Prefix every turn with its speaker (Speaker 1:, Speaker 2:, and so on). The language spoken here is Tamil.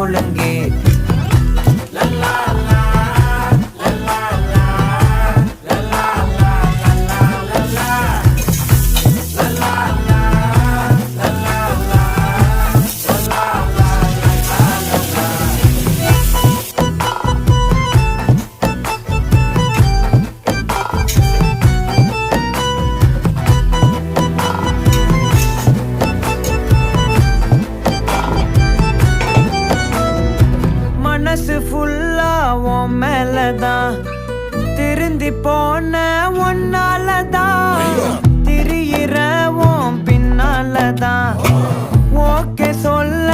Speaker 1: ஒழுங்கு. மனசு ஃபுல்லா உன் மேலதான், திருந்தி போன ஒன்னாலதான், திரியிற உன் பின்னாலதான், ஓகே சொல்ல